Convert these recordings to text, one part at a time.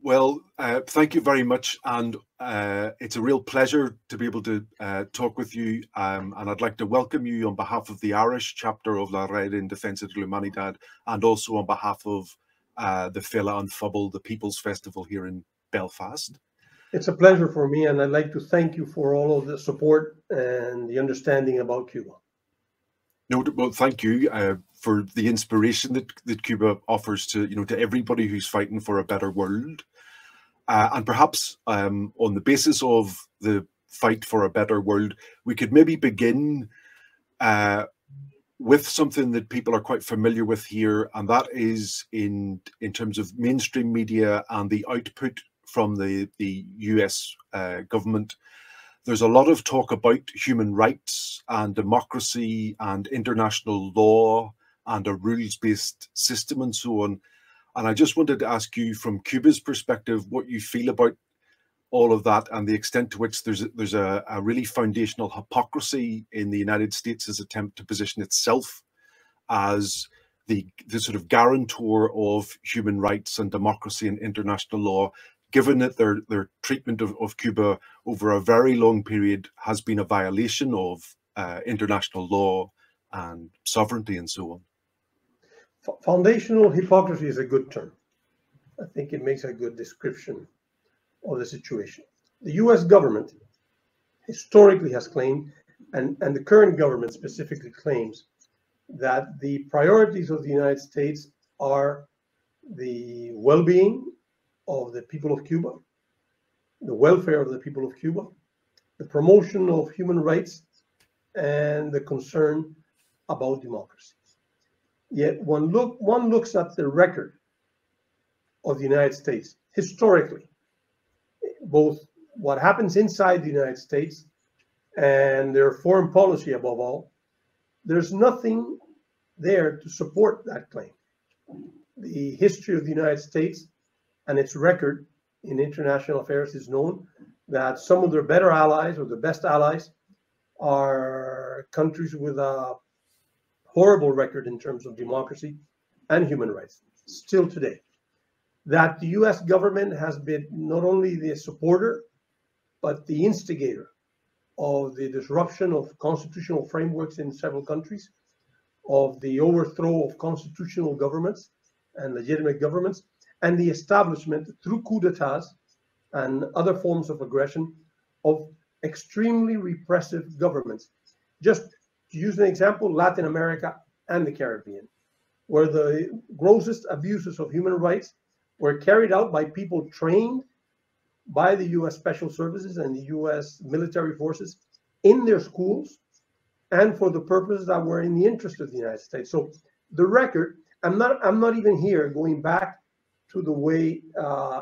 Well, thank you very much, and it's a real pleasure to be able to talk with you. And I'd like to welcome you on behalf of the Irish chapter of La Red in Defensa de la Humanidad, and also on behalf of the Fela an Phobal, the People's Festival here in Belfast. It's a pleasure for me, and I'd like to thank you for all of the support and the understanding about Cuba. No, well, thank you for the inspiration that Cuba offers to everybody who's fighting for a better world. And perhaps on the basis of the fight for a better world, we could maybe begin with something that people are quite familiar with here, and that is in terms of mainstream media and the output from the US government. There's a lot of talk about human rights and democracy and international law and a rules-based system and so on. And I just wanted to ask you, from Cuba's perspective, what you feel about all of that and the extent to which there's a really foundational hypocrisy in the United States' attempt to position itself as the sort of guarantor of human rights and democracy and international law, given that their treatment of Cuba over a very long period has been a violation of international law and sovereignty and so on. Foundational hypocrisy is a good term. I think it makes a good description of the situation. The US government historically has claimed, and the current government specifically claims, that the priorities of the United States are the well-being of the people of Cuba, the welfare of the people of Cuba, the promotion of human rights, and the concern about democracy. Yet one looks at the record of the United States historically, both what happens inside the United States and their foreign policy above all. There's nothing there to support that claim. The history of the United States and its record in international affairs is known that some of their better allies, or the best allies, are countries with a horrible record in terms of democracy and human rights, still today. That the US government has been not only the supporter, but the instigator of the disruption of constitutional frameworks in several countries, of the overthrow of constitutional governments and legitimate governments, and the establishment through coups d'etats and other forms of aggression of extremely repressive governments. Just to use an example, Latin America and the Caribbean, where the grossest abuses of human rights were carried out by people trained by the US Special Services and the US military forces in their schools and for the purposes that were in the interest of the United States. So the record, I'm not even here going back to the way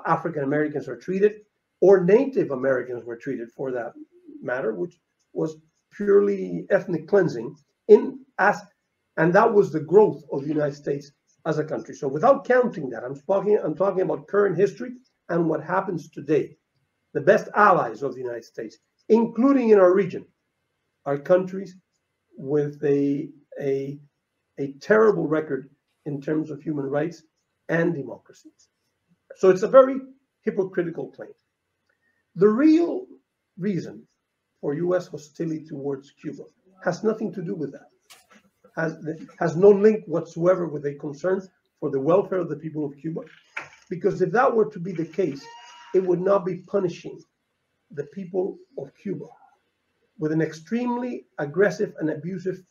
African Americans are treated, or Native Americans were treated for that matter, which was purely ethnic cleansing and that was the growth of the United States as a country. So without counting that, I'm talking about current history and what happens today. The best allies of the United States, including in our region, are countries with a terrible record in terms of human rights and democracy. So it's a very hypocritical claim. The real reason for US hostility towards Cuba has nothing to do with that. Has no link whatsoever with a concern for the welfare of the people of Cuba, because if that were to be the case, it would not be punishing the people of Cuba with an extremely aggressive and abusive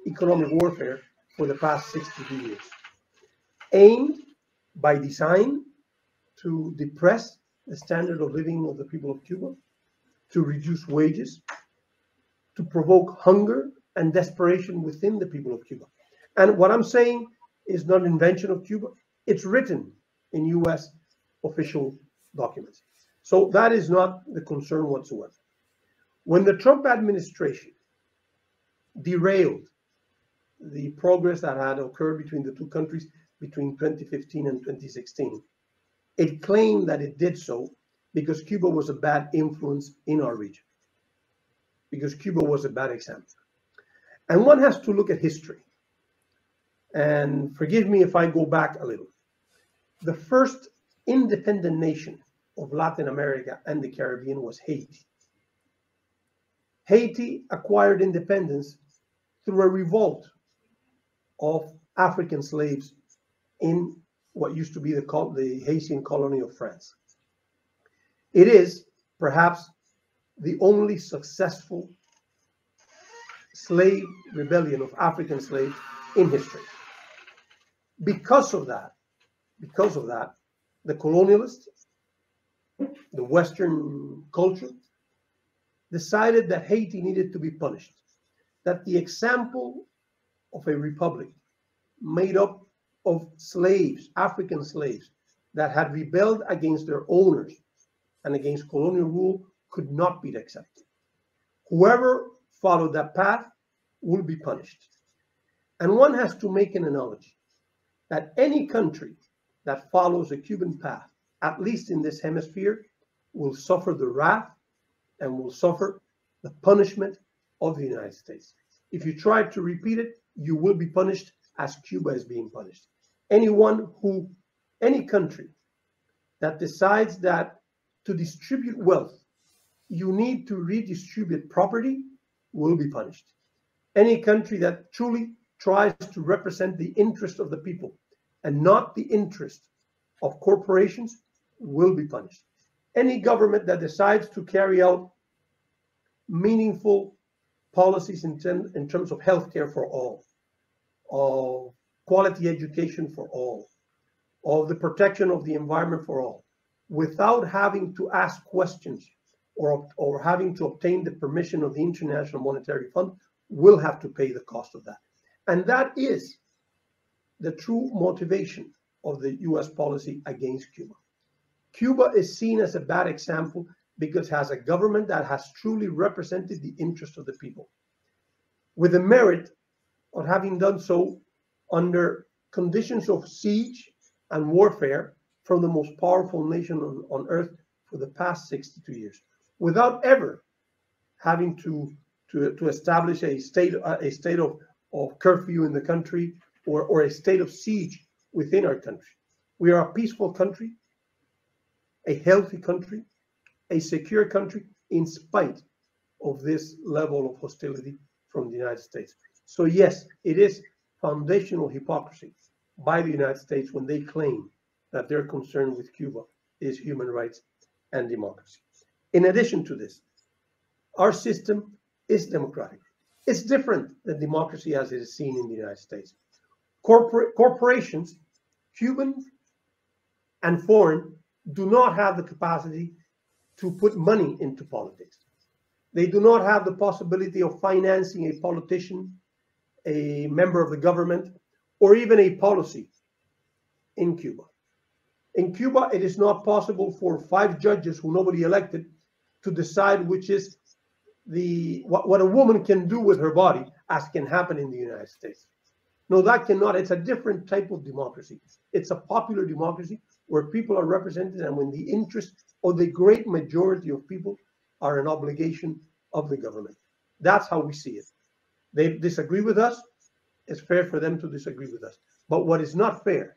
economic warfare for the past 62 years, aimed by design to depress the standard of living of the people of Cuba, to reduce wages, to provoke hunger and desperation within the people of Cuba. And what I'm saying is not an invention of Cuba. It's written in US official documents. So that is not the concern whatsoever. When the Trump administration derailed the progress that had occurred between the two countries between 2015 and 2016, it claimed that it did so because Cuba was a bad influence in our region, because Cuba was a bad example. And one has to look at history. And forgive me if I go back a little. The first independent nation of Latin America and the Caribbean was Haiti. Haiti acquired independence through a revolt of African slaves in what used to be the Haitian colony of France. It is perhaps the only successful slave rebellion of African slaves in history. Because of that, the colonialists, the Western culture, decided that Haiti needed to be punished, that the example of a republic made up of slaves, African slaves, that had rebelled against their owners and against colonial rule could not be accepted. Whoever followed that path will be punished. And one has to make an analogy that any country that follows a Cuban path, at least in this hemisphere, will suffer the wrath and will suffer the punishment of the United States. If you try to repeat it, you will be punished as Cuba is being punished. Any country that decides that to distribute wealth, you need to redistribute property will be punished. Any country that truly tries to represent the interest of the people and not the interest of corporations will be punished. Any government that decides to carry out meaningful policies in terms of healthcare for all, of quality education for all, of the protection of the environment for all, without having to ask questions or having to obtain the permission of the International Monetary Fund, will have to pay the cost of that. And that is the true motivation of the US policy against Cuba. Cuba is seen as a bad example because it has a government that has truly represented the interest of the people, with the merit of having done so under conditions of siege and warfare from the most powerful nation on earth for the past 62 years, without ever having to establish a state of curfew in the country or a state of siege within our country. We are a peaceful country, a healthy country, a secure country, in spite of this level of hostility from the United States. So yes, it is foundational hypocrisy by the United States when they claim that their concern with Cuba is human rights and democracy. In addition to this, our system is democratic. It's different than democracy as it is seen in the United States. Corporations, Cuban and foreign, do not have the capacity to put money into politics. They do not have the possibility of financing a politician, a member of the government, or even a policy in Cuba. In Cuba, it is not possible for 5 judges who nobody elected to decide which is what a woman can do with her body, as can happen in the United States. No, that cannot. It's a different type of democracy. It's a popular democracy where people are represented, and when the interests of the great majority of people are an obligation of the government. That's how we see it. They disagree with us. It's fair for them to disagree with us. But what is not fair,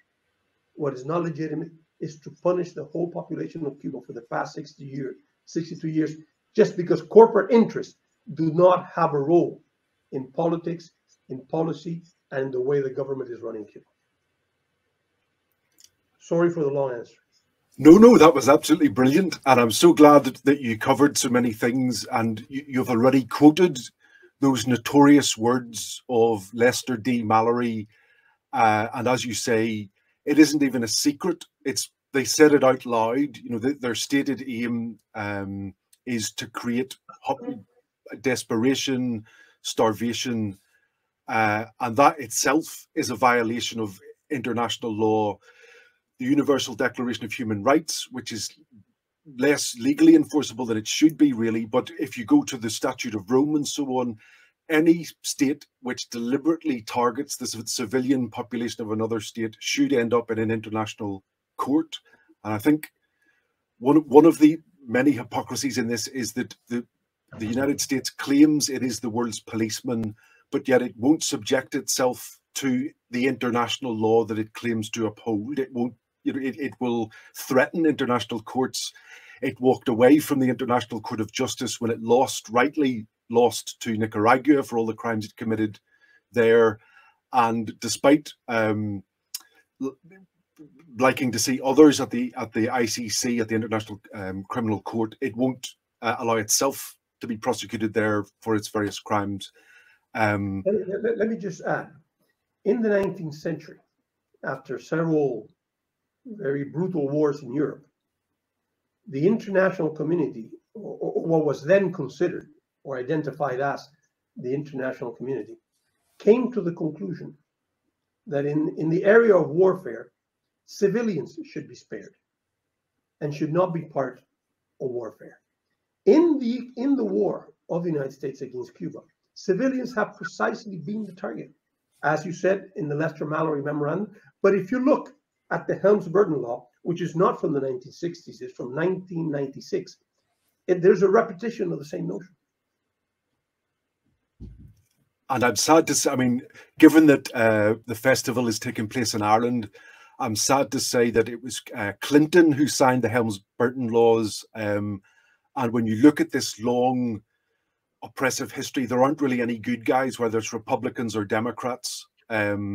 what is not legitimate, is to punish the whole population of Cuba for the past 62 years, just because corporate interests do not have a role in politics, in policy, and the way the government is running Cuba. Sorry for the long answer. No, that was absolutely brilliant. And I'm so glad that you covered so many things, and you've already quoted those notorious words of Lester D. Mallory. And as you say, it isn't even a secret. They said it out loud. You know, their stated aim is to create desperation, starvation, and that itself is a violation of international law. The Universal Declaration of Human Rights, which is less legally enforceable than it should be, really. But if you go to the Statute of Rome and so on, any state which deliberately targets the civilian population of another state should end up in an international court. And I think one of the many hypocrisies in this is that the United States claims it is the world's policeman, but yet it won't subject itself to the international law that it claims to uphold. It won't it will threaten international courts. It walked away from the International Court of Justice when it rightly lost to Nicaragua for all the crimes it committed there. And despite liking to see others at the ICC, at the International Criminal Court, it won't allow itself to be prosecuted there for its various crimes. Let me just add, in the 19th century, after several very brutal wars in Europe, the international community, or what was then considered or identified as the international community, came to the conclusion that in the area of warfare, civilians should be spared and should not be part of warfare. In the war of the United States against Cuba, civilians have precisely been the target, as you said in the Lester Mallory memorandum. But if you look at the Helms-Burton Law, which is not from the 1960s, it's from 1996, there's a repetition of the same notion. And I'm sad to say, I mean, given that the festival is taking place in Ireland, I'm sad to say that it was Clinton who signed the Helms-Burton laws. And when you look at this long, oppressive history, there aren't really any good guys, whether it's Republicans or Democrats. That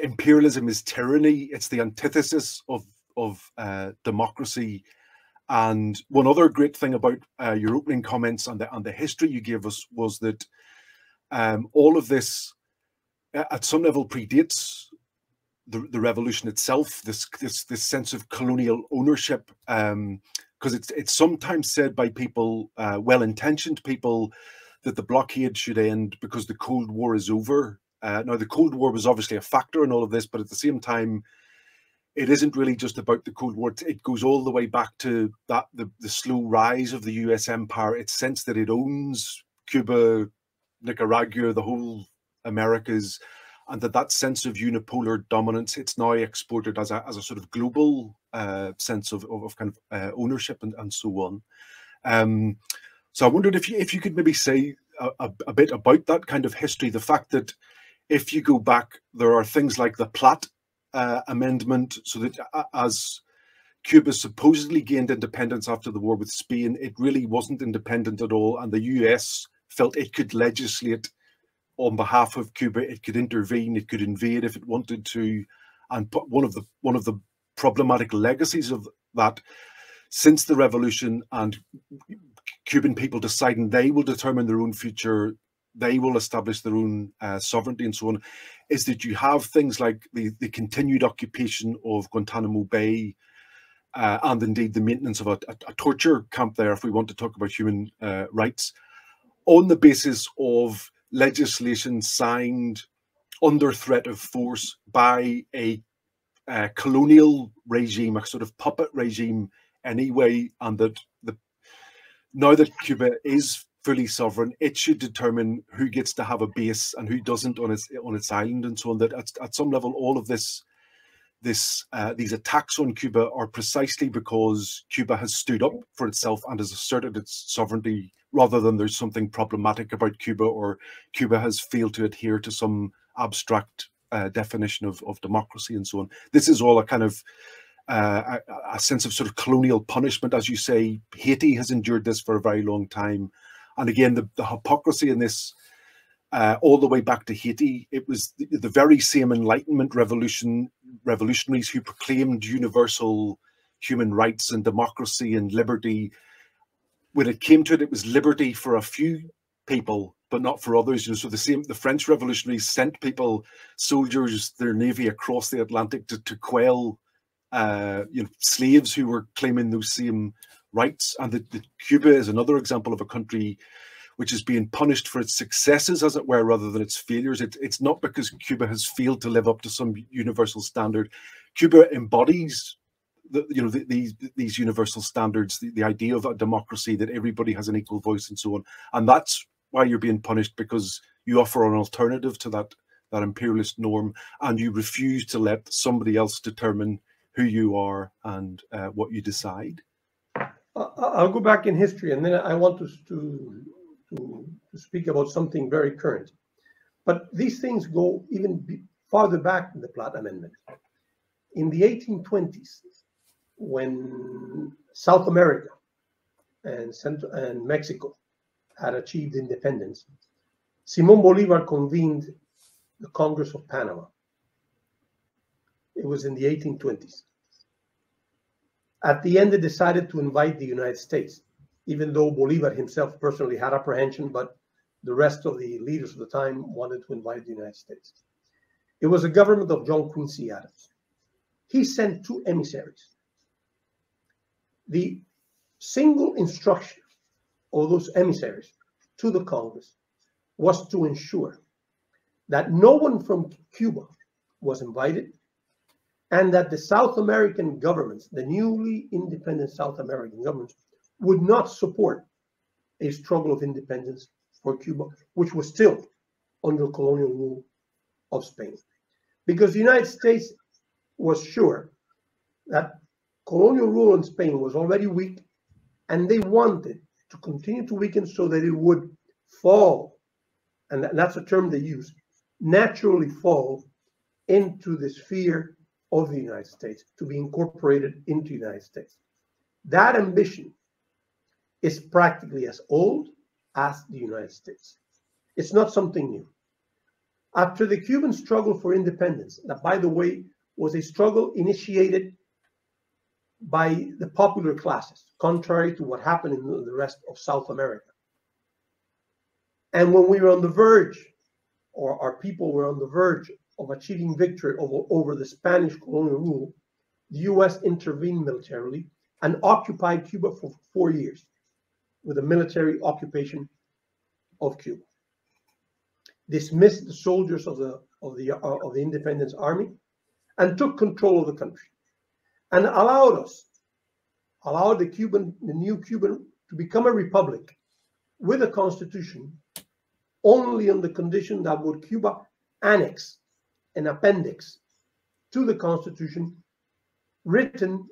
imperialism is tyranny. It's the antithesis of democracy. And one other great thing about your opening comments and the history you gave us was that all of this, at some level, predates the revolution itself. This sense of colonial ownership, because it's sometimes said by people, well-intentioned people, that the blockade should end because the Cold War is over. Now, the Cold War was obviously a factor in all of this, but at the same time, it isn't really just about the Cold War. It goes all the way back to the slow rise of the US empire. Its sense that it owns Cuba, Nicaragua, the whole Americas, and that sense of unipolar dominance, it's now exported as a sort of global sense of kind of ownership and so on. So I wondered if you could maybe say a bit about that kind of history, the fact that if you go back, there are things like the Platt Amendment, so that as Cuba supposedly gained independence after the war with Spain, it really wasn't independent at all, and the US felt it could legislate on behalf of Cuba. It could intervene, it could invade if it wanted to. And one of the problematic legacies of that, since the revolution and Cuban people deciding they will determine their own future, they will establish their own sovereignty and so on, is that you have things like the continued occupation of Guantanamo Bay, and indeed the maintenance of a torture camp there, if we want to talk about human rights, on the basis of legislation signed under threat of force by a colonial regime, a sort of puppet regime anyway, and that now that Cuba is fully sovereign, it should determine who gets to have a base and who doesn't on its island and so on. That at some level, all of these attacks on Cuba are precisely because Cuba has stood up for itself and has asserted its sovereignty, rather than there's something problematic about Cuba or Cuba has failed to adhere to some abstract definition of democracy and so on. This is all a kind of a sense of sort of colonial punishment. As you say, Haiti has endured this for a very long time. And again, the hypocrisy in this, all the way back to Haiti, it was the very same Enlightenment revolutionaries who proclaimed universal human rights and democracy and liberty. When it came to it, it was liberty for a few people, but not for others. So the French revolutionaries sent soldiers, their navy across the Atlantic to quell slaves who were claiming those same rights. And Cuba is another example of a country which is being punished for its successes, as it were, rather than its failures. It's not because Cuba has failed to live up to some universal standard. Cuba embodies these universal standards, the idea of a democracy, that everybody has an equal voice and so on. And that's why you're being punished, because you offer an alternative to that imperialist norm, and you refuse to let somebody else determine who you are and what you decide. I'll go back in history, and then I want to speak about something very current. But these things go even farther back than the Platt Amendment. In the 1820s, when South America and Mexico had achieved independence, Simón Bolívar convened the Congress of Panama. It was in the 1820s. At the end, they decided to invite the United States, even though Bolívar himself personally had apprehension, but the rest of the leaders of the time wanted to invite the United States. It was a government of John Quincy Adams. He sent 2 emissaries. The single instruction of those emissaries to the Congress was to ensure that no one from Cuba was invited, and that the South American governments, the newly independent South American governments, would not support a struggle of independence for Cuba, which was still under colonial rule of Spain. Because the United States was sure that colonial rule in Spain was already weak, and they wanted to continue to weaken so that it would fall, and that's a term they use, naturally fall into the sphere of the United States, to be incorporated into the United States. That ambition is practically as old as the United States. It's not something new. After the Cuban struggle for independence, that, by the way, was a struggle initiated by the popular classes, contrary to what happened in the rest of South America. And when we were on the verge, or our people were on the verge of achieving victory over the Spanish colonial rule, the US intervened militarily and occupied Cuba for 4 years with a military occupation of Cuba. Dismissed the soldiers of the Independence Army and took control of the country, and allowed the new Cuban to become a republic with a constitution, only on the condition that would Cuba annex an appendix to the Constitution written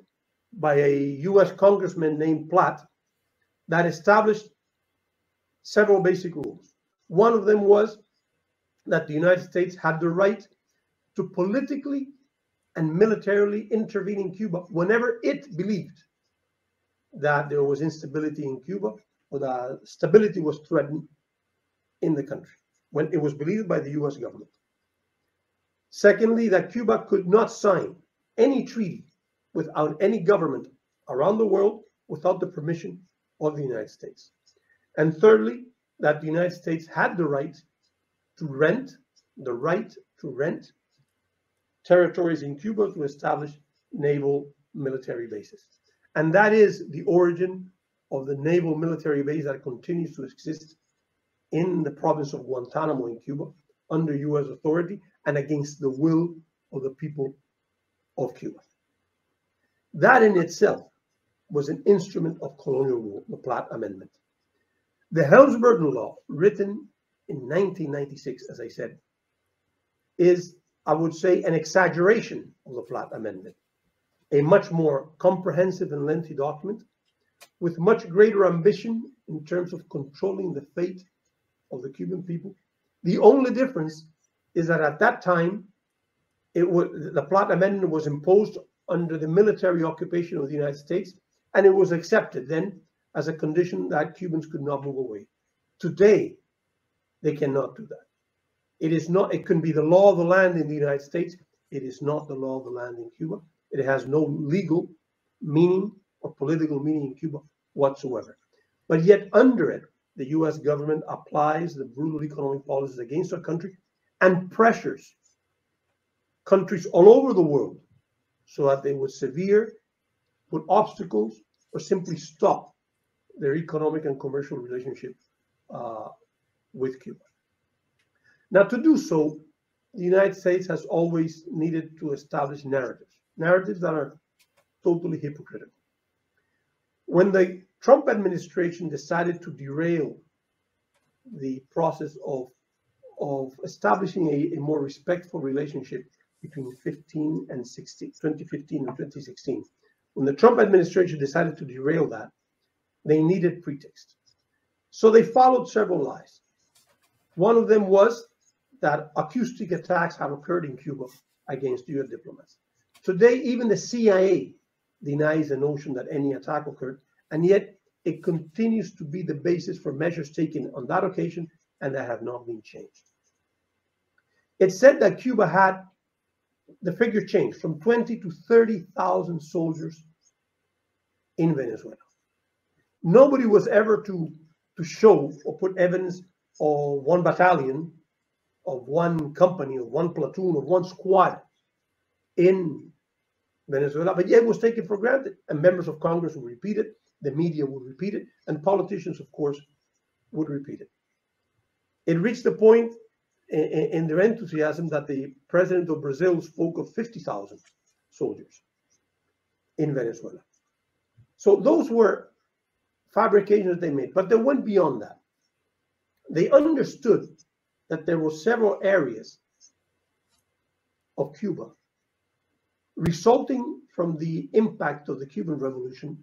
by a US congressman named Platt that established several basic rules. One of them was that the United States had the right to politically and militarily intervene in Cuba whenever it believed that there was instability in Cuba or that stability was threatened in the country, when it was believed by the US government. Secondly, that Cuba could not sign any treaty without any government around the world without the permission of the United States. And thirdly, that the United States had the right to rent territories in Cuba to establish naval military bases. And that is the origin of the naval military base that continues to exist in the province of Guantanamo in Cuba, under US authority and against the will of the people of Cuba. That in itself was an instrument of colonial rule, the Platt Amendment. The Helms-Burton Law, written in 1996, as I said, is, I would say, an exaggeration of the Platt Amendment, a much more comprehensive and lengthy document with much greater ambition in terms of controlling the fate of the Cuban people. The only difference is that at that time, the Platt Amendment was imposed under the military occupation of the United States, and it was accepted then as a condition that Cubans could not move away. Today, they cannot do that. It can be the law of the land in the United States. It is not the law of the land in Cuba. It has no legal meaning or political meaning in Cuba whatsoever. But yet under it, the US government applies the brutal economic policies against our country and pressures countries all over the world so that they would put obstacles or simply stop their economic and commercial relationship with Cuba. Now, to do so, the United States has always needed to establish narratives that are totally hypocritical. When the Trump administration decided to derail the process of establishing a more respectful relationship between 2015 and 2016, when the Trump administration decided to derail that, they needed pretext. So they followed several lies. One of them was that acoustic attacks have occurred in Cuba against US diplomats. Today, even the CIA denies the notion that any attack occurred, and yet it continues to be the basis for measures taken on that occasion, and that have not been changed. It's said that Cuba had the figure changed from 20 to 30,000 soldiers in Venezuela. Nobody was ever to show or put evidence of one battalion, of one company, of one platoon, of one squad in Venezuela, but yet it was taken for granted. And members of Congress would repeat it, the media would repeat it, and politicians, of course, would repeat it. It reached the point in their enthusiasm that the president of Brazil spoke of 50,000 soldiers in Venezuela. So those were fabrications they made, but they went beyond that. They understood that there were several areas of Cuba resulting from the impact of the Cuban Revolution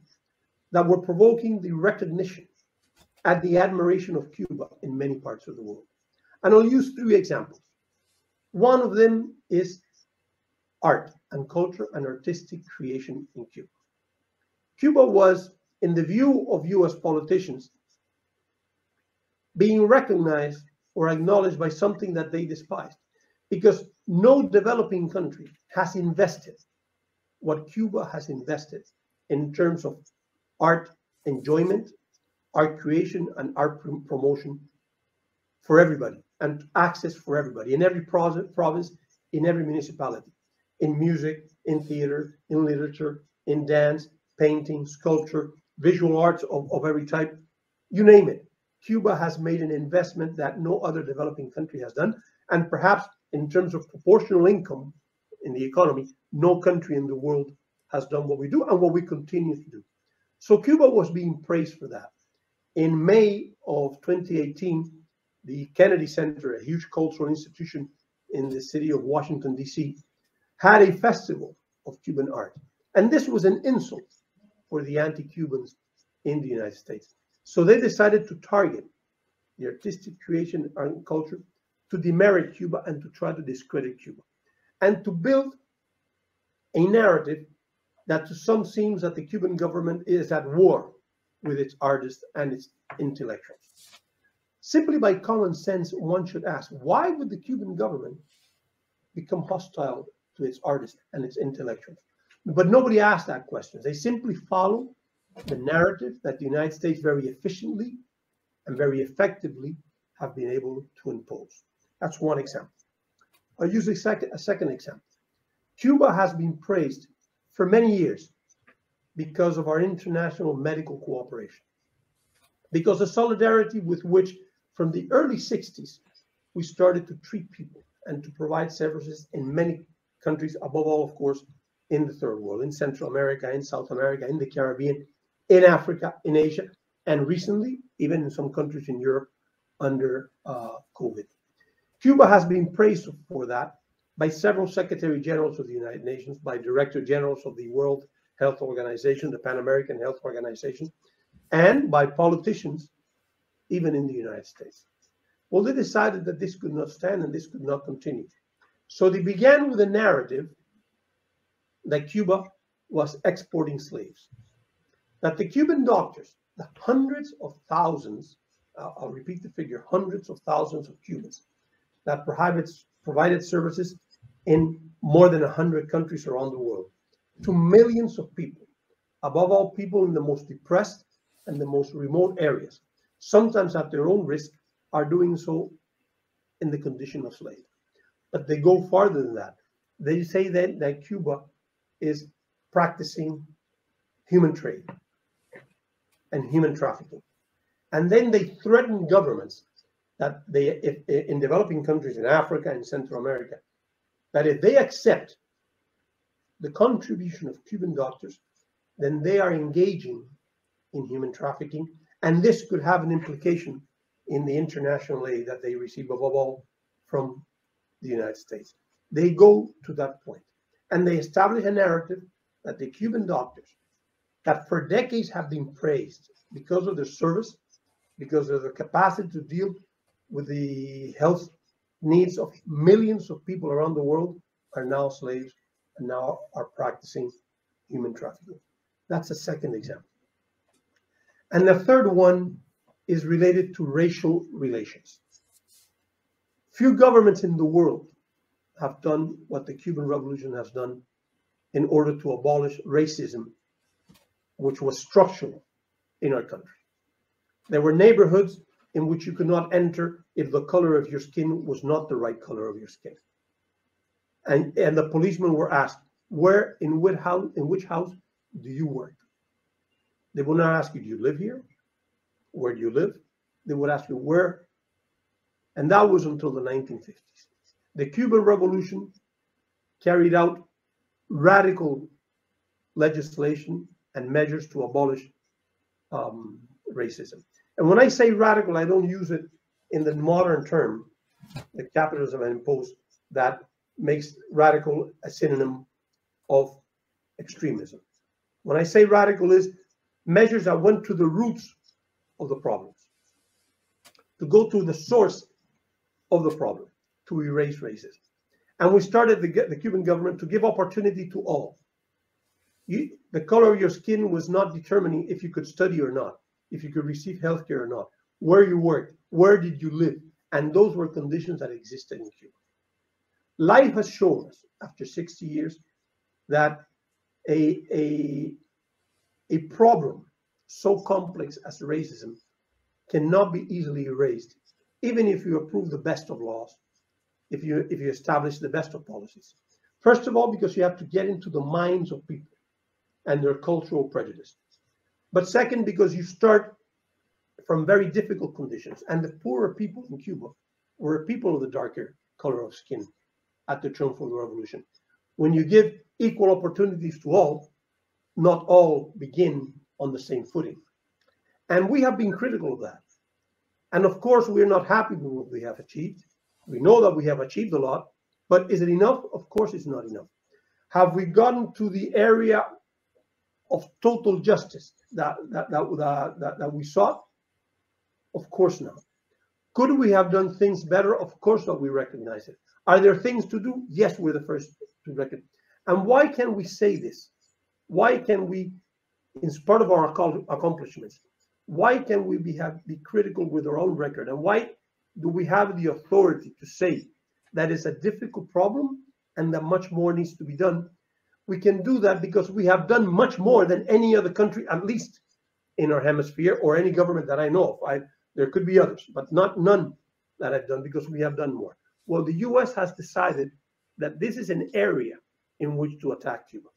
that were provoking the recognition and the admiration of Cuba in many parts of the world. And I'll use 3 examples. One of them is art and culture and artistic creation in Cuba. Cuba was, in the view of US politicians, being recognized or acknowledged by something that they despised, because no developing country has invested what Cuba has invested in terms of art enjoyment, art creation, and art promotion for everybody, and access for everybody, in every province, in every municipality, in music, in theater, in literature, in dance, painting, sculpture, visual arts of every type, you name it. Cuba has made an investment that no other developing country has done, and perhaps in terms of proportional income in the economy, no country in the world has done what we do and what we continue to do. So Cuba was being praised for that. In May of 2018, the Kennedy Center, a huge cultural institution in the city of Washington, D.C., had a festival of Cuban art. And this was an insult for the anti-Cubans in the United States. So they decided to target the artistic creation and culture to demerit Cuba and to try to discredit Cuba, and to build a narrative that to some seems that the Cuban government is at war with its artists and its intellectuals. Simply by common sense, one should ask, why would the Cuban government become hostile to its artists and its intellectuals? But nobody asked that question. They simply follow the narrative that the United States very efficiently and very effectively have been able to impose. That's one example. I'll use a second example. Cuba has been praised for many years because of our international medical cooperation, because of solidarity with which from the early 60s, we started to treat people and to provide services in many countries, above all, of course, in the third world, in Central America, in South America, in the Caribbean, in Africa, in Asia, and recently, even in some countries in Europe under COVID. Cuba has been praised for that by several Secretary Generals of the United Nations, by Director Generals of the World Health Organization, the Pan American Health Organization, and by politicians, even in the United States. Well, they decided that this could not stand and this could not continue. So they began with a narrative that Cuba was exporting slaves, that the Cuban doctors, the hundreds of thousands, I'll repeat the figure, hundreds of thousands of Cubans that provided services in more than 100 countries around the world to millions of people, above all people in the most depressed and the most remote areas, sometimes at their own risk, are doing so in the condition of slave. But they go farther than that. They say that Cuba is practicing human trade and human trafficking. And then they threaten governments that in developing countries in Africa and Central America, that if they accept the contribution of Cuban doctors, then they are engaging in human trafficking. And this could have an implication in the international aid that they receive, above all, from the United States. They go to that point, and they establish a narrative that the Cuban doctors, that for decades have been praised because of their service, because of their capacity to deal with the health needs of millions of people around the world are now slaves and now are practicing human trafficking. That's a second example. And the third one is related to racial relations. Few governments in the world have done what the Cuban Revolution has done in order to abolish racism, which was structural in our country. There were neighborhoods in which you could not enter if the color of your skin was not the right color of your skin. And the policemen were asked, in which house do you work? They would not ask you, do you live here? Where do you live? They would ask you, where? And that was until the 1950s. The Cuban Revolution carried out radical legislation and measures to abolish racism. And when I say radical, I don't use it in the modern term that capitalism has imposed that makes radical a synonym of extremism. When I say radical is measures that went to the roots of the problems, to go to the source of the problem, to erase racism. And we started the Cuban government to give opportunity to all. The color of your skin was not determining if you could study or not, if you could receive healthcare or not, where you worked, where did you live, and those were conditions that existed in Cuba. Life has shown us, after 60 years, that a problem so complex as racism cannot be easily erased, even if you approve the best of laws, if you establish the best of policies. First of all, because you have to get into the minds of people and their cultural prejudice. But second, because you start from very difficult conditions. And the poorer people in Cuba were people of the darker color of skin at the triumph of the revolution. When you give equal opportunities to all, not all begin on the same footing. And we have been critical of that. And of course, we're not happy with what we have achieved. We know that we have achieved a lot, but is it enough? Of course, it's not enough. Have we gotten to the area of total justice that we sought? Of course not. Could we have done things better? Of course not. We recognize it. Are there things to do? Yes, we're the first to recognize. And why can we say this? Why can we, in spite of our accomplishments, why can we be critical with our own record? And why do we have the authority to say that it's a difficult problem and that much more needs to be done? We can do that because we have done much more than any other country, at least in our hemisphere, or any government that I know of. There could be others, but none that I've done, because we have done more. Well, the US has decided that this is an area in which to attack Cuba,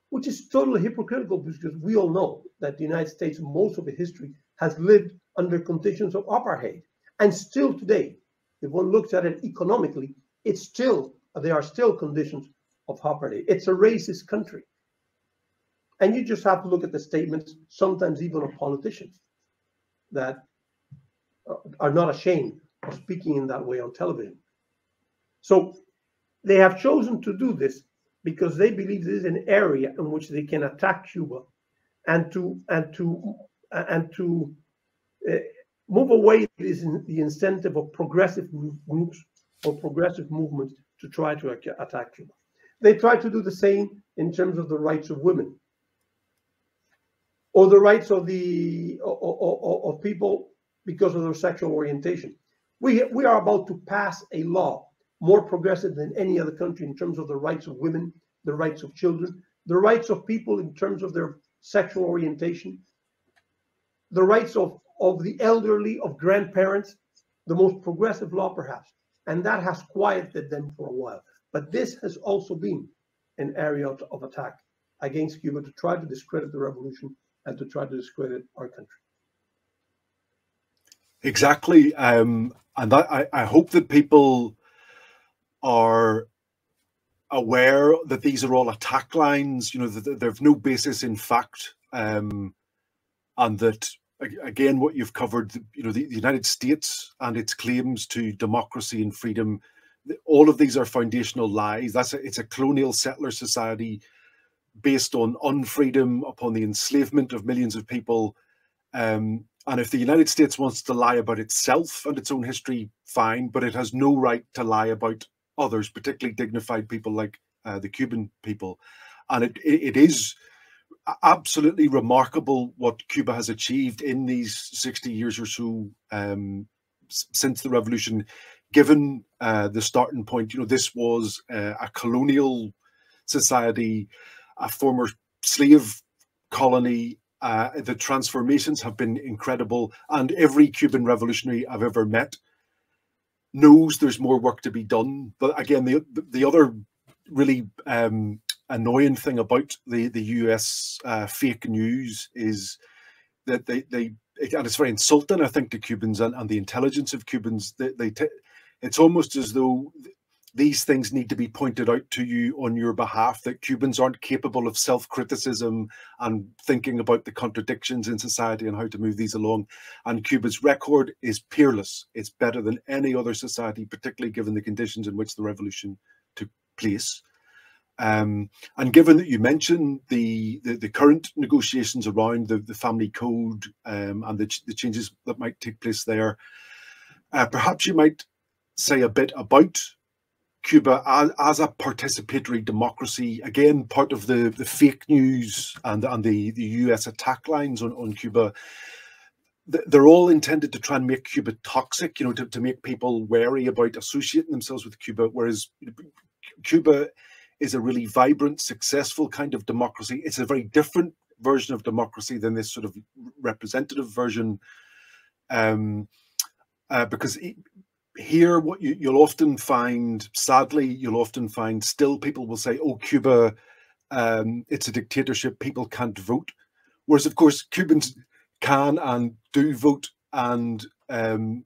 which is totally hypocritical, because we all know that the United States, most of its history, has lived under conditions of apartheid. And still today, if one looks at it economically, there are still conditions of apartheid. It's a racist country. And you just have to look at the statements, sometimes even of politicians, that are not ashamed of speaking in that way on television. So they have chosen to do this because they believe this is an area in which they can attack Cuba and to move away the incentive of progressive groups or progressive movements to try to attack Cuba. They try to do the same in terms of the rights of women, or the rights of of people because of their sexual orientation. We are about to pass a law more progressive than any other country in terms of the rights of women, the rights of children, the rights of people in terms of their sexual orientation, the rights of the elderly, of grandparents, the most progressive law perhaps. And that has quieted them for a while. But this has also been an area of attack against Cuba to try to discredit the revolution and to try to discredit our country. Exactly. And I hope that people are aware that these are all attack lines, that they have no basis in fact, and that, again, what you've covered, the United States and its claims to democracy and freedom, all of these are foundational lies. It's a colonial settler society based on unfreedom, upon the enslavement of millions of people, and And if the United States wants to lie about itself and its own history, fine, but it has no right to lie about others, particularly dignified people like the Cuban people. And it is absolutely remarkable what Cuba has achieved in these 60 years or so since the revolution, given the starting point. You know, this was a colonial society, a former slave colony. The transformations have been incredible, and every Cuban revolutionary I've ever met knows there's more work to be done. But again, the other really annoying thing about the US fake news is that they and it's very insulting, I think, to Cubans and the intelligence of Cubans. It's almost as though these things need to be pointed out to you on your behalf, that Cubans aren't capable of self-criticism and thinking about the contradictions in society and how to move these along. And Cuba's record is peerless. It's better than any other society, particularly given the conditions in which the revolution took place. And given that you mentioned the current negotiations around the family code and the changes that might take place there, perhaps you might say a bit about Cuba as a participatory democracy. Again, part of the fake news and the US attack lines on Cuba, they're all intended to try and make Cuba toxic, you know, to make people wary about associating themselves with Cuba, whereas Cuba is a really vibrant, successful kind of democracy. It's a very different version of democracy than this sort of representative version, because here, what you'll often find, sadly, you'll often find still people will say, oh, Cuba, it's a dictatorship, people can't vote. Whereas, of course, Cubans can and do vote, and who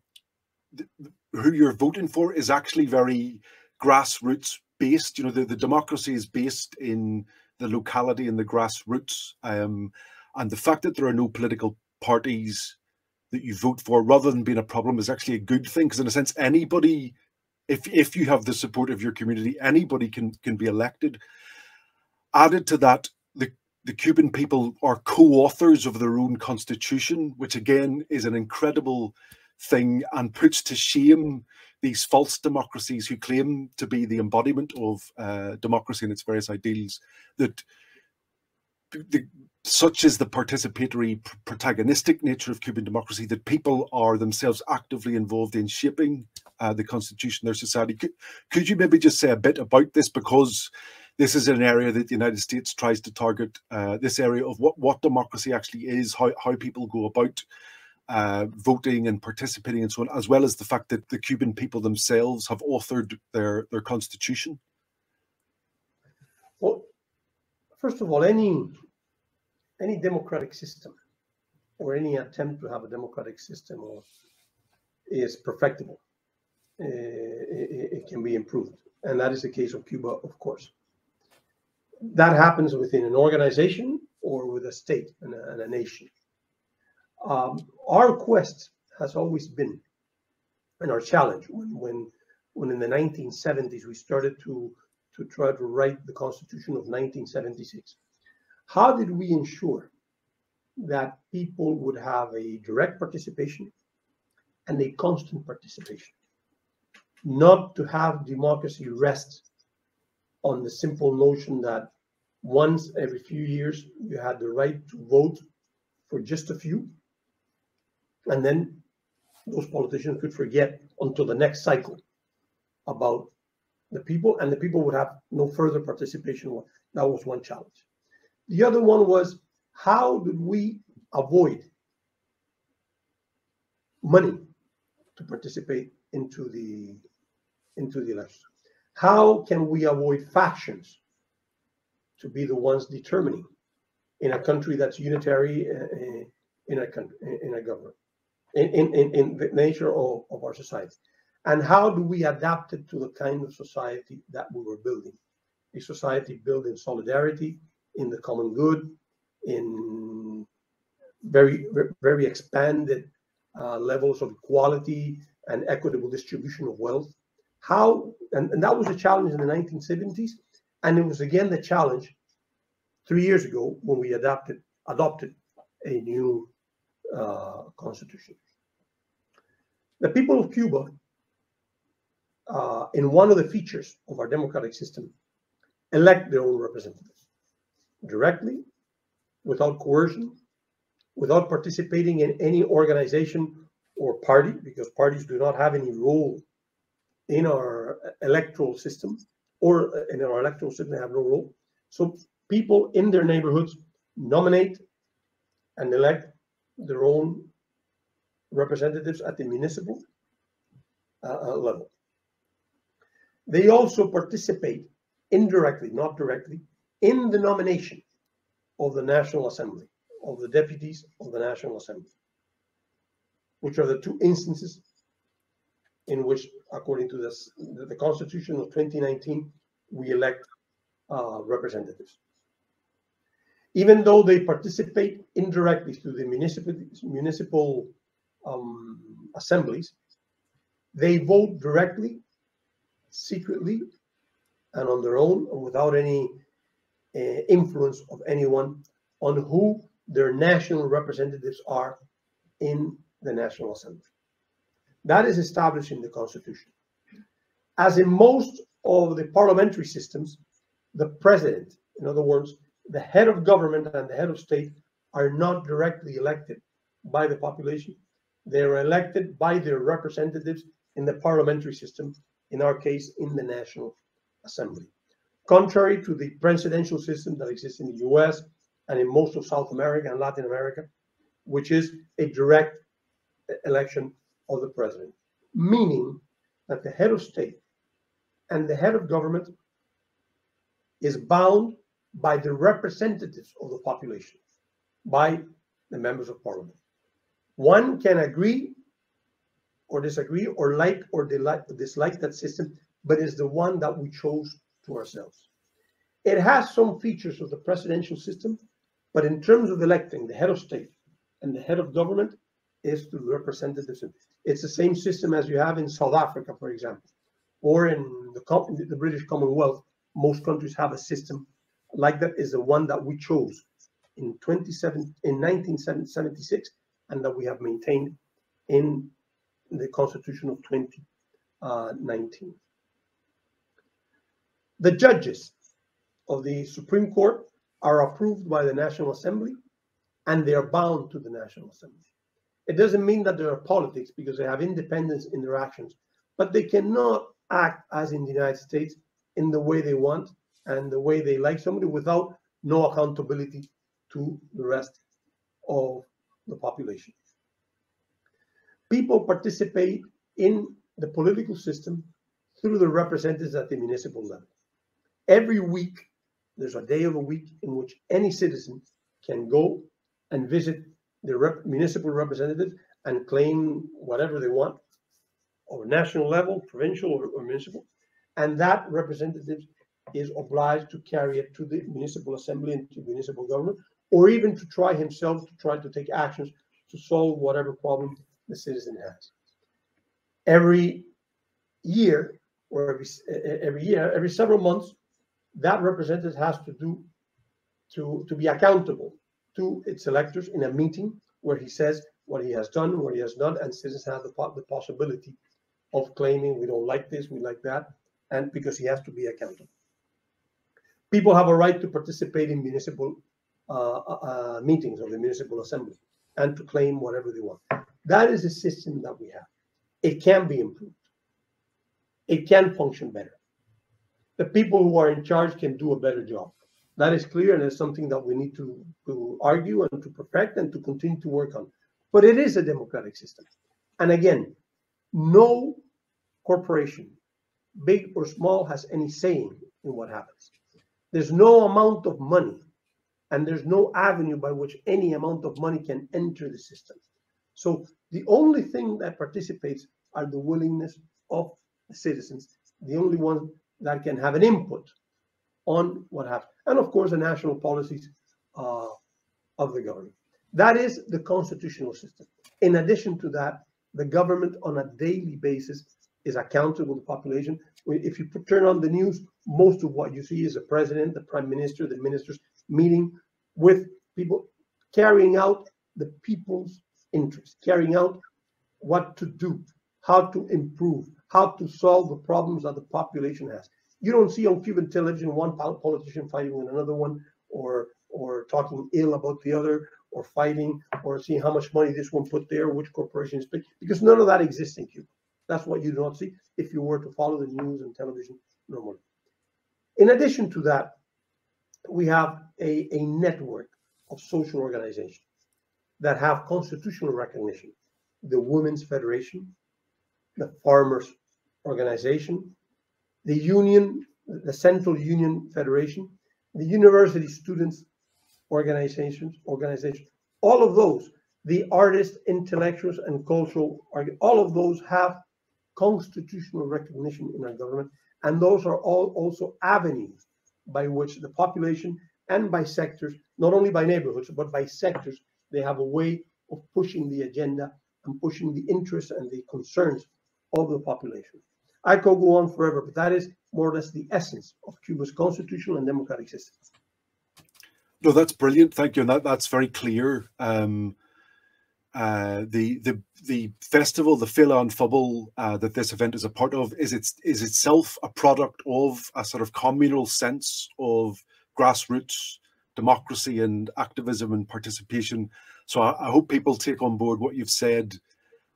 you're voting for is actually very grassroots based. You know, the democracy is based in the locality and the grassroots. And the fact that there are no political parties that you vote for rather than being a problem is actually a good thing, because in a sense, anybody, if you have the support of your community, anybody can be elected. Added to that, the Cuban people are co-authors of their own constitution, which again is an incredible thing and puts to shame these false democracies who claim to be the embodiment of democracy and its various ideals. That such is the participatory, protagonistic nature of Cuban democracy, that people are themselves actively involved in shaping the constitution, their society. Could you maybe just say a bit about this, because this is an area that the United States tries to target, this area of what democracy actually is, how people go about voting and participating and so on, as well as the fact that the Cuban people themselves have authored their constitution? Well, first of all, any democratic system or any attempt to have a democratic system is perfectible. It can be improved. And that is the case of Cuba, of course. That happens within an organization or with a state and a nation. Our quest has always been, and our challenge, when in the 1970s we started to try to write the Constitution of 1976, how did we ensure that people would have a direct participation and a constant participation? Not to have democracy rest on the simple notion that once every few years you had the right to vote for just a few, and then those politicians could forget until the next cycle about the people, and the people would have no further participation. That was one challenge. The other one was, how did we avoid money to participate into the election? How can we avoid factions to be the ones determining in a country that's unitary, in a government, in the nature of our society? And how do we adapt it to the kind of society that we were building? A society built in solidarity, in the common good, in very, very expanded levels of equality and equitable distribution of wealth. How, and that was a challenge in the 1970s, and it was again the challenge 3 years ago when we adopted a new constitution. The people of Cuba, in one of the features of our democratic system, elect their own representatives directly, without coercion, without participating in any organization or party, because parties do not have any role in our electoral system, or in our electoral system, they have no role. So people in their neighborhoods nominate and elect their own representatives at the municipal level. They also participate indirectly, not directly, in the nomination of the National Assembly, of the deputies of the National Assembly, which are the two instances in which, according to the Constitution of 2019, we elect representatives. Even though they participate indirectly through the municipal assemblies, they vote directly, secretly, and on their own, without any influence of anyone, on who their national representatives are in the National Assembly. That is established in the Constitution. As in most of the parliamentary systems, the president, in other words, the head of government and the head of state, are not directly elected by the population. They are elected by their representatives in the parliamentary system, in our case, in the National Assembly. Contrary to the presidential system that exists in the US and in most of South America and Latin America, which is a direct election of the president, meaning that the head of state and the head of government is bound by the representatives of the population, by the members of parliament. One can agree or disagree or like or dislike that system, but it's the one that we chose to ourselves. It has some features of the presidential system, but in terms of electing the head of state and the head of government, is through the representatives. It's the same system as you have in South Africa, for example, or in the British Commonwealth. Most countries have a system like that, is the one that we chose in 1976, and that we have maintained in the Constitution of 2019. The judges of the Supreme Court are approved by the National Assembly, and they are bound to the National Assembly. It doesn't mean that there are politics, because they have independence in their actions, but they cannot act as in the United States in the way they want and the way they like somebody, without no accountability to the rest of the population. People participate in the political system through the representatives at the municipal level. Every week, there's a day of the week in which any citizen can go and visit the municipal representative and claim whatever they want, or national level, provincial, or municipal. And that representative is obliged to carry it to the municipal assembly and to municipal government, or even to try himself to try to take actions to solve whatever problem the citizen has. Every year, or every several months, that representative has to be accountable to its electors in a meeting where he says what he has done, what he has done, and citizens have the possibility of claiming, we don't like this, we like that, and because he has to be accountable. People have a right to participate in municipal meetings of the municipal assembly and to claim whatever they want. That is a system that we have. It can be improved. It can function better. The people who are in charge can do a better job. That is clear, and it's something that we need to argue and to perfect and to continue to work on. But it is a democratic system. And again, no corporation, big or small, has any saying in what happens. There's no amount of money, and there's no avenue by which any amount of money can enter the system. So the only thing that participates are the willingness of the citizens, the only one that can have an input on what happens. And of course, the national policies of the government. That is the constitutional system. In addition to that, the government on a daily basis is accountable to the population. If you turn on the news, most of what you see is the president, the prime minister, the ministers meeting with people, carrying out the people's interest, carrying out what to do, how to improve, how to solve the problems that the population has. You don't see on Cuban television one politician fighting with another one, or talking ill about the other, or fighting, or seeing how much money this one put there, which corporation is big, because none of that exists in Cuba. That's what you do not see if you were to follow the news and television normally. In addition to that, we have a network of social organizations that have constitutional recognition. The Women's Federation, the Farmers Organization, the Union, the Central Union Federation, the University Students Organizations, all of those, the artists, intellectuals, and cultural, all of those have constitutional recognition in our government, and those are all also avenues by which the population and by sectors, not only by neighborhoods, but by sectors, they have a way of pushing the agenda and pushing the interests and the concerns of the population. I could go on forever, but that is more or less the essence of Cuba's constitutional and democratic system. No, that's brilliant. Thank you. And that's very clear. The festival, the Fila and Fubble, that this event is a part of, is itself a product of a sort of communal sense of grassroots democracy and activism and participation. So I hope people take on board what you've said,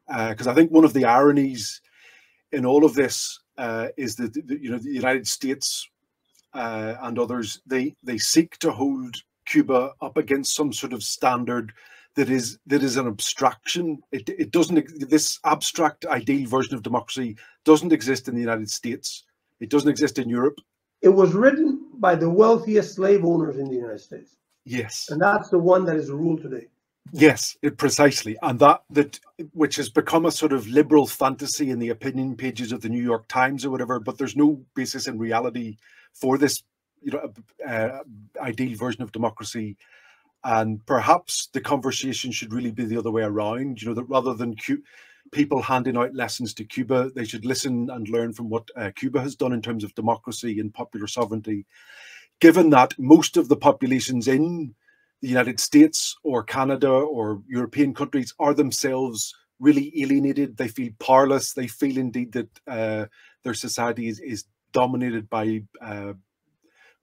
because I think one of the ironies in all of this is that the United States and others, they seek to hold Cuba up against some sort of standard that is an abstraction. It doesn't, this abstract ideal version of democracy doesn't exist in the United States. It doesn't exist in Europe. It was written by the wealthiest slave owners in the United States. Yes. And that's the one that is the rule today. Yes, precisely. And that which has become a sort of liberal fantasy in the opinion pages of the New York Times or whatever, but there's no basis in reality for this, ideal version of democracy. And perhaps the conversation should really be the other way around, that rather than people handing out lessons to Cuba, they should listen and learn from what Cuba has done in terms of democracy and popular sovereignty, given that most of the populations in the United States or Canada or European countries are themselves really alienated. They feel powerless. They feel indeed that their society is dominated by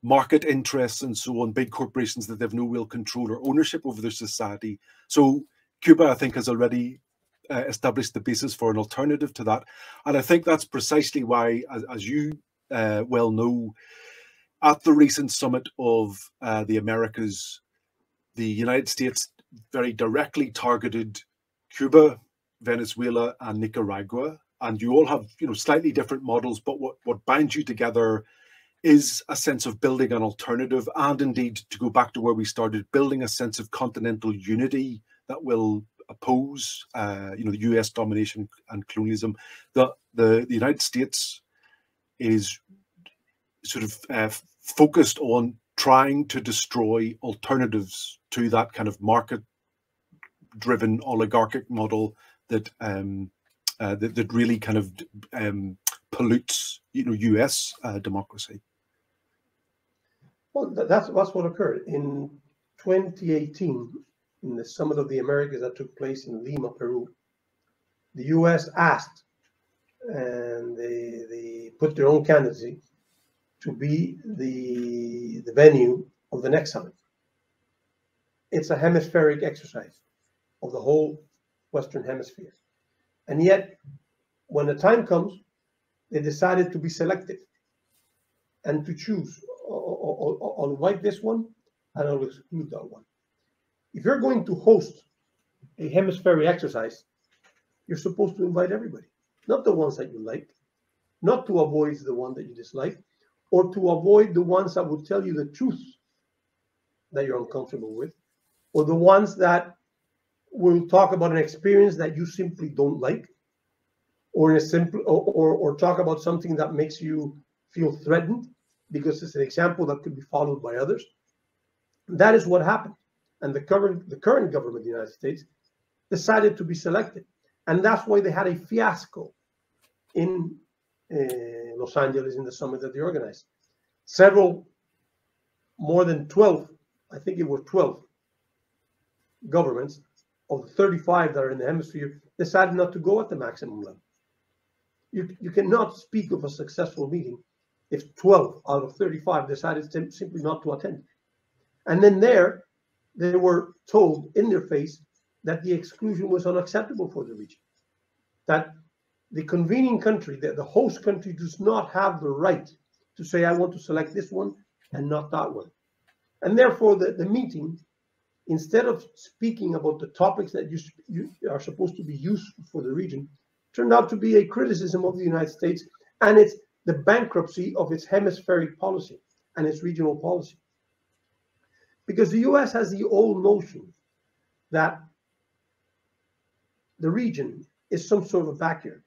market interests and so on, big corporations that they have no real control or ownership over their society. So Cuba, I think, has already established the basis for an alternative to that. And I think that's precisely why, as you well know, at the recent summit of the Americas, the United States very directly targeted Cuba, Venezuela, and Nicaragua. And you all have, slightly different models, but what binds you together is a sense of building an alternative, and indeed, to go back to where we started, building a sense of continental unity that will oppose, the US domination and colonialism. The United States is sort of focused on trying to destroy alternatives to that kind of market-driven oligarchic model that that really kind of pollutes, US democracy. Well, that's what occurred in 2018 in the Summit of the Americas that took place in Lima, Peru. The US asked, and they put their own candidacy to be the venue of the next summit. It's a hemispheric exercise of the whole Western Hemisphere. And yet, when the time comes, they decided to be selective and to choose. I'll invite this one and I'll exclude that one. If you're going to host a hemispheric exercise, you're supposed to invite everybody, not the ones that you like, not to avoid the one that you dislike, or to avoid the ones that will tell you the truth that you're uncomfortable with, or the ones that will talk about an experience that you simply don't like, or or talk about something that makes you feel threatened because it's an example that could be followed by others. That is what happened. And the current government of the United States decided to be selected. And that's why they had a fiasco in Los Angeles in the summit that they organized. More than 12, I think it was 12 governments of the 35 that are in the hemisphere decided not to go at the maximum level. You cannot speak of a successful meeting if 12 out of 35 decided simply not to attend. And then they were told in their face that the exclusion was unacceptable for the region, that the convening country, the host country, does not have the right to say, I want to select this one and not that one. And therefore, the meeting, instead of speaking about the topics that you are supposed to be useful for the region, turned out to be a criticism of the United States and it's the bankruptcy of its hemispheric policy and its regional policy. Because the US has the old notion that the region is some sort of backyard.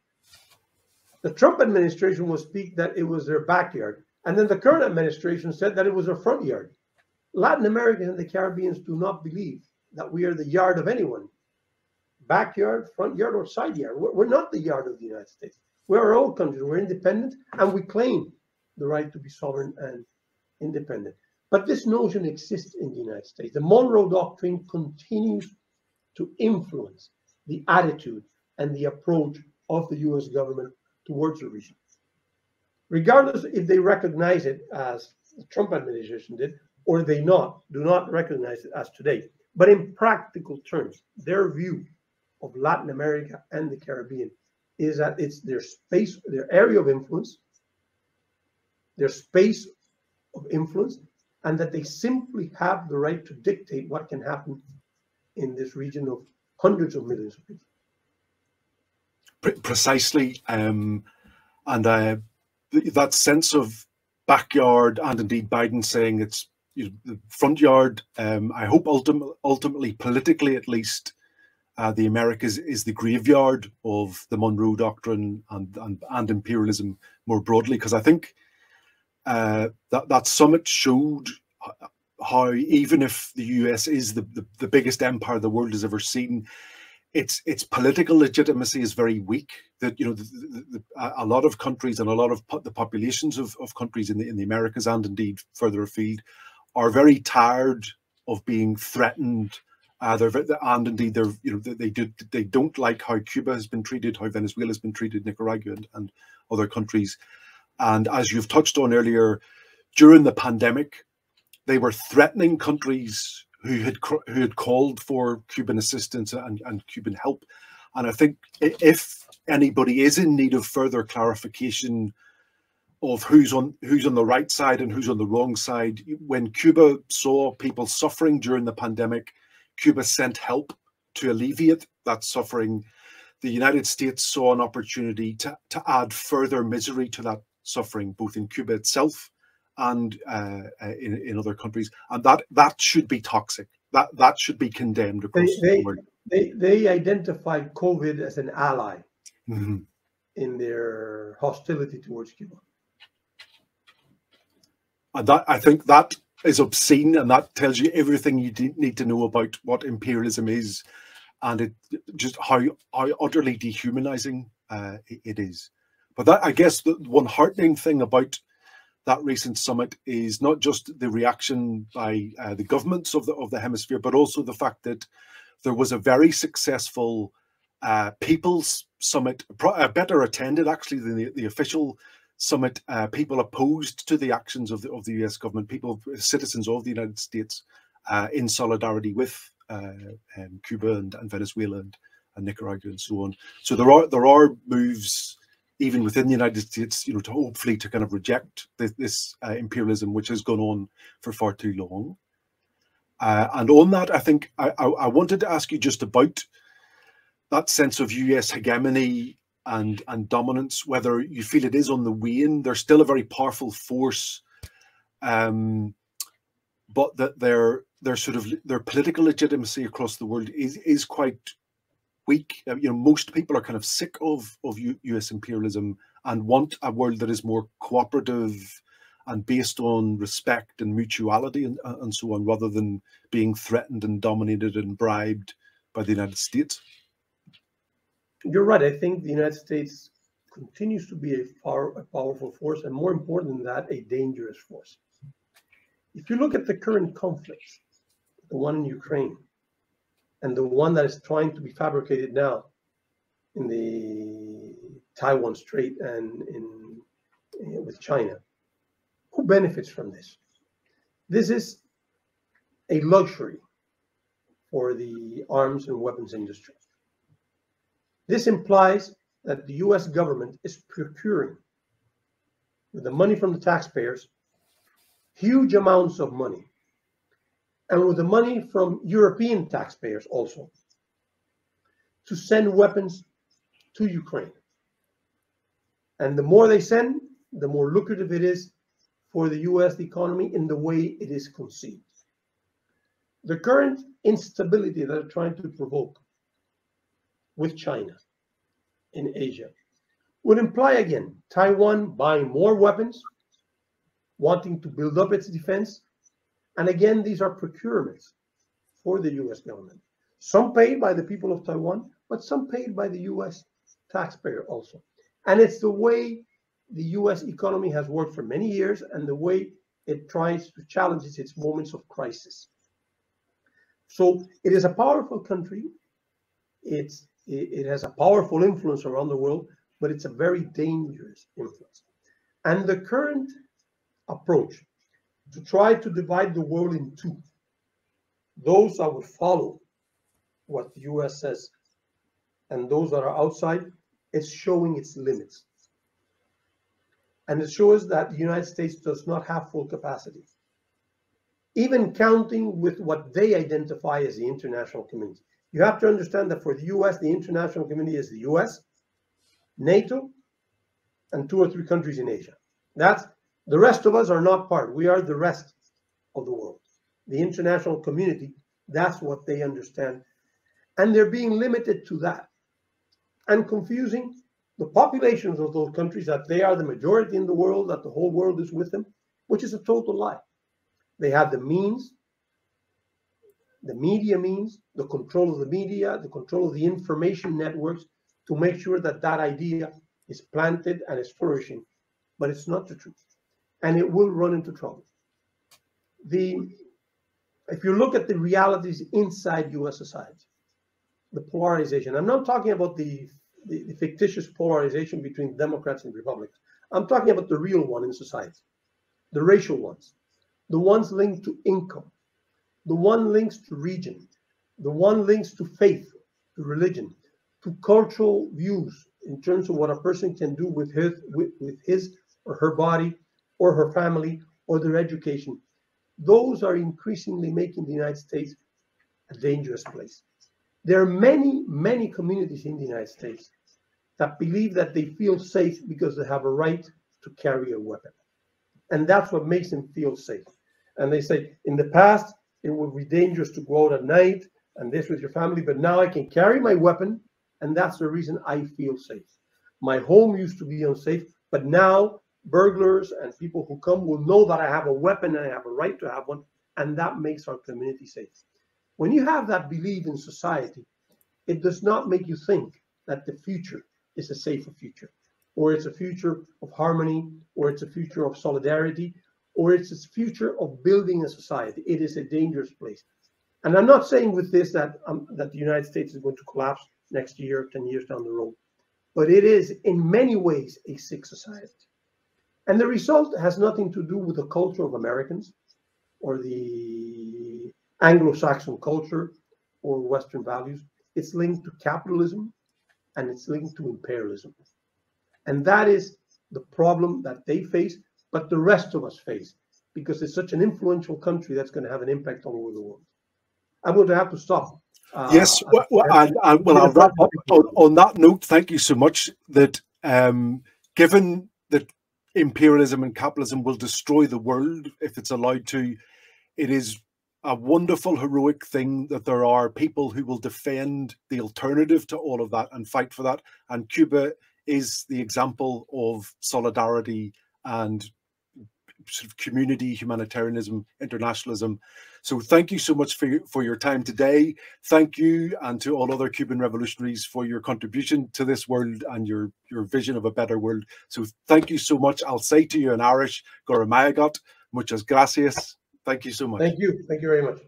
The Trump administration will speak that it was their backyard, and then the current administration said that it was their front yard. Latin Americans and the Caribbeans do not believe that we are the yard of anyone. Backyard, front yard, or side yard. We're not the yard of the United States. We're our own country. We're independent, and we claim the right to be sovereign and independent. But this notion exists in the United States. The Monroe Doctrine continues to influence the attitude and the approach of the US government towards the region. Regardless if they recognize it as the Trump administration did, or they do not recognize it as today. But in practical terms, their view of Latin America and the Caribbean is that it's their space, their area of influence, their space of influence, and that they simply have the right to dictate what can happen in this region of hundreds of millions of people. Precisely. That sense of backyard, and indeed Biden saying it's the front yard, I hope ultimately, politically at least, the Americas is the graveyard of the Monroe Doctrine and imperialism more broadly, because I think that summit showed how even if the US is the biggest empire the world has ever seen, its political legitimacy is very weak. That a lot of countries and a lot of the populations of countries in the Americas and indeed further afield are very tired of being threatened. And indeed they don't like how Cuba has been treated, how Venezuela has been treated, Nicaragua and other countries. And as you've touched on earlier, during the pandemic, they were threatening countries who had called for Cuban assistance and Cuban help. And I think if anybody is in need of further clarification of who's on the right side and who's on the wrong side, when Cuba saw people suffering during the pandemic, Cuba sent help to alleviate that suffering. The United States saw an opportunity to add further misery to that suffering, both in Cuba itself and in other countries, and that should be toxic. That should be condemned across the world. They identified COVID as an ally in their hostility towards Cuba, and I think that is obscene, and that tells you everything you need to know about what imperialism is, and it just how utterly dehumanizing it is. But that, I guess, the one heartening thing about that recent summit is not just the reaction by the governments of the hemisphere, but also the fact that there was a very successful people's summit, better attended actually than the official summit. People opposed to the actions of the US government, citizens of the United States, in solidarity with Cuba and Venezuela and Nicaragua and so on. So there are moves even within the United States, to hopefully to kind of reject this imperialism, which has gone on for far too long. And on that, I think I wanted to ask you just about that sense of US hegemony and dominance, whether you feel it is on the wane. They're still a very powerful force, but that their political legitimacy across the world is quite weak. Most people are kind of sick of US imperialism and want a world that is more cooperative and based on respect and mutuality and so on, rather than being threatened and dominated and bribed by the United States. You're right. I think the United States continues to be a powerful force, and more important than that, a dangerous force. If you look at the current conflicts, the one in Ukraine, and the one that is trying to be fabricated now in the Taiwan Strait and with China. Who benefits from this? This is a luxury for the arms and weapons industry. This implies that the US government is procuring, with the money from the taxpayers, huge amounts of money, and with the money from European taxpayers also, to send weapons to Ukraine. And the more they send, the more lucrative it is for the US economy in the way it is conceived. The current instability that they're trying to provoke with China in Asia would imply, again, Taiwan buying more weapons, wanting to build up its defense. And again, these are procurements for the US government. Some paid by the people of Taiwan, but some paid by the US taxpayer also. And it's the way the US economy has worked for many years and the way it tries to challenge its moments of crisis. So it is a powerful country. It has a powerful influence around the world, but it's a very dangerous influence. And the current approach to try to divide the world in two, those that would follow what the US says and those that are outside, is showing its limits. And it shows that the United States does not have full capacity, even counting with what they identify as the international community. You have to understand that for the US, the international community is the US, NATO, and 2 or 3 countries in Asia. That's the rest of us are not part. We are the rest of the world. The international community, that's what they understand. And they're being limited to that and confusing the populations of those countries that they are the majority in the world, that the whole world is with them, which is a total lie. They have the means, the media means, the control of the media, the control of the information networks to make sure that that idea is planted and is flourishing, but it's not the truth. And it will run into trouble. If you look at the realities inside US society, the polarization, I'm not talking about the fictitious polarization between Democrats and Republicans. I'm talking about the real one in society, the racial ones, the ones linked to income, the one links to region, the one links to faith, to religion, to cultural views in terms of what a person can do with his or her body or her family or their education. Those are increasingly making the United States a dangerous place. There are many, many communities in the United States that believe that they feel safe because they have a right to carry a weapon. And that's what makes them feel safe. And they say, in the past, it would be dangerous to go out at night and this with your family, but now I can carry my weapon, and that's the reason I feel safe. My home used to be unsafe, but now burglars and people who come will know that I have a weapon and I have a right to have one, and that makes our community safe. When you have that belief in society, it does not make you think that the future is a safer future, or it's a future of harmony, or it's a future of solidarity, or it's a future of building a society. It is a dangerous place. And I'm not saying with this that the United States is going to collapse next year, 10 years down the road, but it is in many ways a sick society. And the result has nothing to do with the culture of Americans or the Anglo-Saxon culture or Western values. It's linked to capitalism and it's linked to imperialism. And that is the problem that they face, but the rest of us face, because it's such an influential country that's going to have an impact all over the world. I'm going to have to stop. Yes, I'll wrap up on that note. Thank you so much. That given that imperialism and capitalism will destroy the world if it's allowed to, it is a wonderful, heroic thing that there are people who will defend the alternative to all of that and fight for that. And Cuba is the example of solidarity and sort of community, humanitarianism, internationalism. So thank you so much for your time today. Thank you, and to all other Cuban revolutionaries, for your contribution to this world and your vision of a better world. So thank you so much. I'll say to you in Irish, Goramayagat, muchas gracias. Thank you so much. Thank you. Thank you very much.